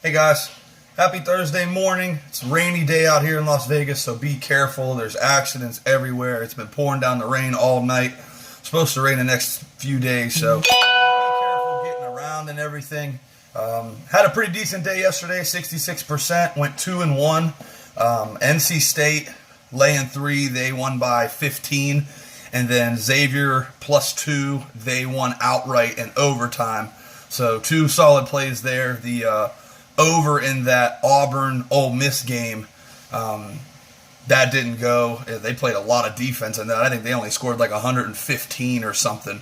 Hey guys, happy Thursday morning. It's a rainy day out here in Las Vegas, so be careful. There's accidents everywhere. It's been pouring down the rain all night. It's supposed to rain the next few days, so be careful getting around and everything. Had a pretty decent day yesterday, 66%, went 2-1. NC State laying 3, they won by 15. And then Xavier +2, they won outright in overtime. So 2 solid plays there. The over in that Auburn-Ole Miss game, that didn't go. They played a lot of defense in that. I think they only scored like 115 or something.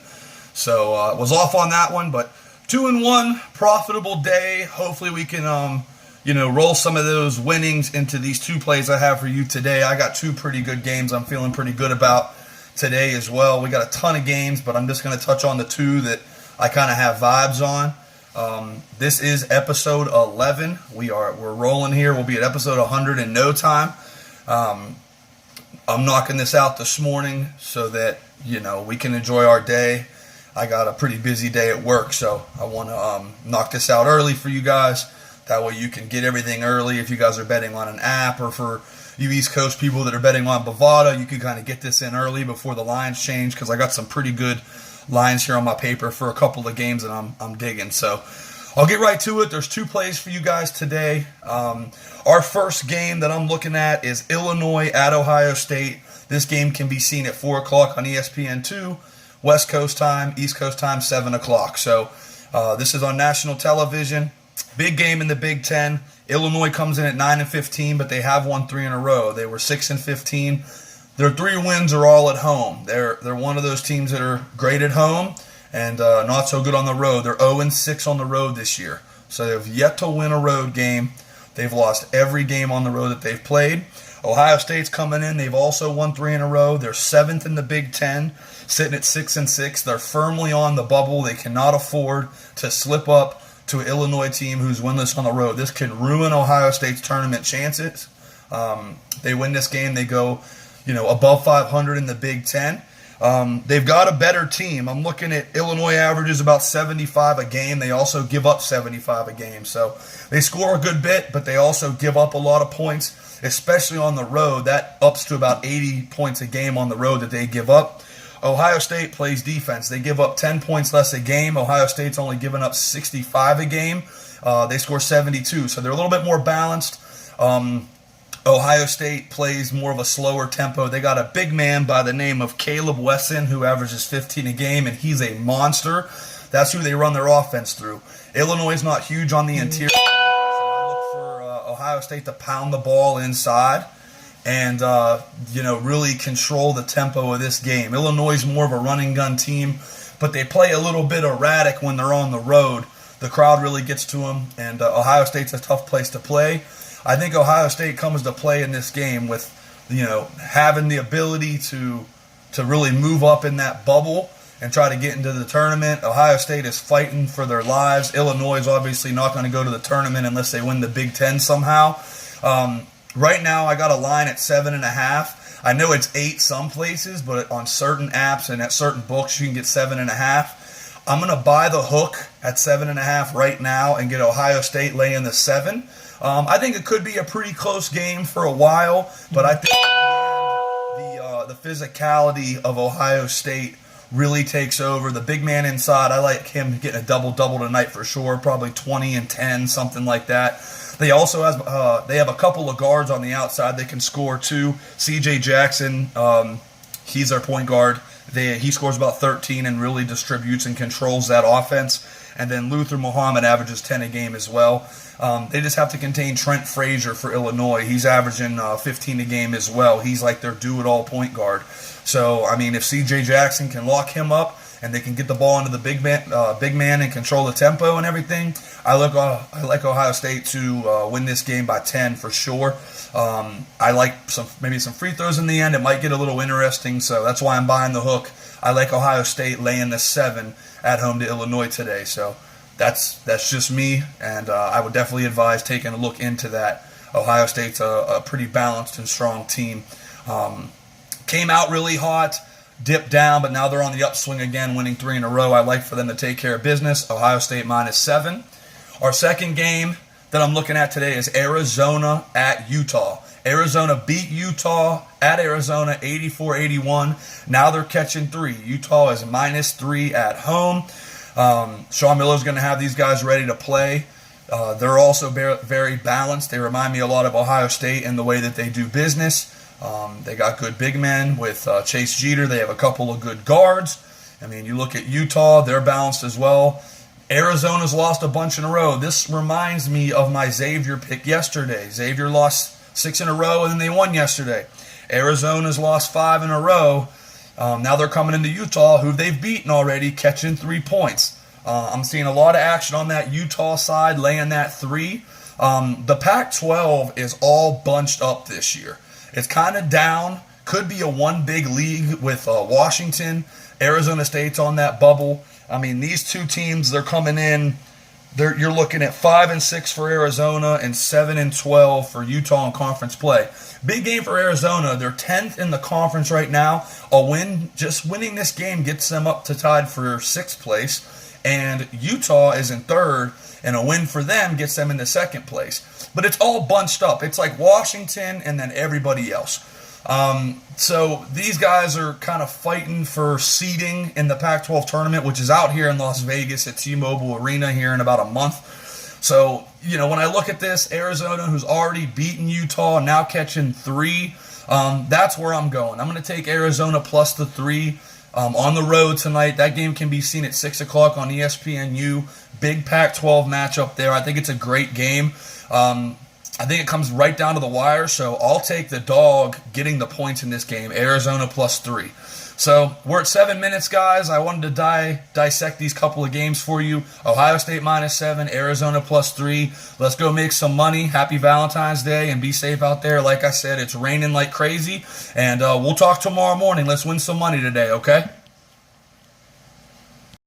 So was off on that one, but 2-1, profitable day. Hopefully we can, roll some of those winnings into these 2 plays I have for you today. I got 2 pretty good games I'm feeling pretty good about today as well. We got a ton of games, but I'm just going to touch on the 2 that I kind of have vibes on. This is episode 11. We're rolling here. We'll be at episode 100 in no time. I'm knocking this out this morning so that we can enjoy our day. I got a pretty busy day at work, so I want to knock this out early for you guys. That way you can get everything early. If you guys are betting on an app, or for you East Coast people that are betting on Bovada, you can kind of get this in early before the lines change, because I got some pretty good lines here on my paper for a couple of games that I'm digging. So I'll get right to it. There's 2 plays for you guys today. Our first game that I'm looking at is Illinois at Ohio State. This game can be seen at 4 o'clock on ESPN2, West Coast time, East Coast time, 7 o'clock. So this is on national television. Big game in the Big Ten. Illinois comes in at 9-15, but they have won 3 in a row. They were 6-15. Their 3 wins are all at home. They're one of those teams that are great at home and not so good on the road. They're 0-6 on the road this year. So they've yet to win a road game. They've lost every game on the road that they've played. Ohio State's coming in. They've also won 3 in a row. They're 7th in the Big Ten, sitting at 6-6. They're firmly on the bubble. They cannot afford to slip up to an Illinois team who's winless on the road. This could ruin Ohio State's tournament chances. They win this game, they go, above 500 in the Big Ten. They've got a better team. I'm looking at Illinois averages about 75 a game. They also give up 75 a game. So they score a good bit, but they also give up a lot of points, especially on the road. That ups to about 80 points a game on the road that they give up. Ohio State plays defense. They give up 10 points less a game. Ohio State's only giving up 65 a game. They score 72, so they're a little bit more balanced. Ohio State plays more of a slower tempo. They got a big man by the name of Caleb Wesson who averages 15 a game, and he's a monster. That's who they run their offense through. Illinois is not huge on the interior, so I look for Ohio State to pound the ball inside and really control the tempo of this game. Illinois is more of a running gun team, but they play a little bit erratic when they're on the road. The crowd really gets to them, and Ohio State's a tough place to play. I think Ohio State comes to play in this game with, having the ability to really move up in that bubble and try to get into the tournament. Ohio State is fighting for their lives. Illinois is obviously not going to go to the tournament unless they win the Big Ten somehow. Right now, I got a line at 7.5. I know it's 8 some places, but on certain apps and at certain books, you can get 7.5. I'm going to buy the hook at 7.5 right now and get Ohio State laying the 7. I think it could be a pretty close game for a while, but I think the physicality of Ohio State really takes over. The big man inside, I like him getting a double-double tonight for sure, probably 20 and 10, something like that. They also have a couple of guards on the outside they can score too. C.J. Jackson, he's their point guard. He scores about 13 and really distributes and controls that offense. And then Luther Muhammad averages 10 a game as well. They just have to contain Trent Frazier for Illinois. He's averaging 15 a game as well. He's like their do-it-all point guard. So, if C.J. Jackson can lock him up and they can get the ball into the big man and control the tempo and everything, I like Ohio State to win this game by 10 for sure. I like maybe some free throws in the end. It might get a little interesting, so that's why I'm buying the hook. I like Ohio State laying the 7 at home to Illinois today. So that's just me, and I would definitely advise taking a look into that. Ohio State's a pretty balanced and strong team. Came out really hot, dipped down, but now they're on the upswing again, winning 3 in a row. I like for them to take care of business. Ohio State -7. Our second game that I'm looking at today is Arizona at Utah. Arizona beat Utah at Arizona 84-81. Now they're catching 3. Utah is -3 at home. Sean Miller's going to have these guys ready to play. They're also very balanced. They remind me a lot of Ohio State in the way that they do business. They got good big men with Chase Jeter. They have a couple of good guards. I mean, you look at Utah, they're balanced as well. Arizona's lost a bunch in a row. This reminds me of my Xavier pick yesterday. Xavier lost 6 in a row, and then they won yesterday. Arizona's lost 5 in a row. Now they're coming into Utah, who they've beaten already, catching 3 points. I'm seeing a lot of action on that Utah side, laying that 3. The Pac-12 is all bunched up this year. It's kind of down. Could be a one big league with Washington. Arizona State's on that bubble. I mean, these 2 teams, they're coming in. You're looking at 5-6 for Arizona and 7-12 for Utah in conference play. Big game for Arizona. They're 10th in the conference right now. Just winning this game gets them up to tied for 6th place. And Utah is in 3rd, and a win for them gets them into 2nd place. But it's all bunched up. It's like Washington and then everybody else. So these guys are kind of fighting for seeding in the Pac-12 tournament, which is out here in Las Vegas at T-Mobile Arena here in about a month. So, when I look at this, Arizona, who's already beaten Utah, now catching 3, that's where I'm going. I'm going to take Arizona plus the 3 on the road tonight. That game can be seen at 6 o'clock on ESPNU. Big Pac-12 matchup there. I think it's a great game. I think it comes right down to the wire, so I'll take the dog getting the points in this game, Arizona plus 3. So we're at 7 minutes, guys. I wanted to dissect these couple of games for you. Ohio State -7, Arizona plus 3. Let's go make some money. Happy Valentine's Day, and be safe out there. Like I said, it's raining like crazy, and we'll talk tomorrow morning. Let's win some money today, okay?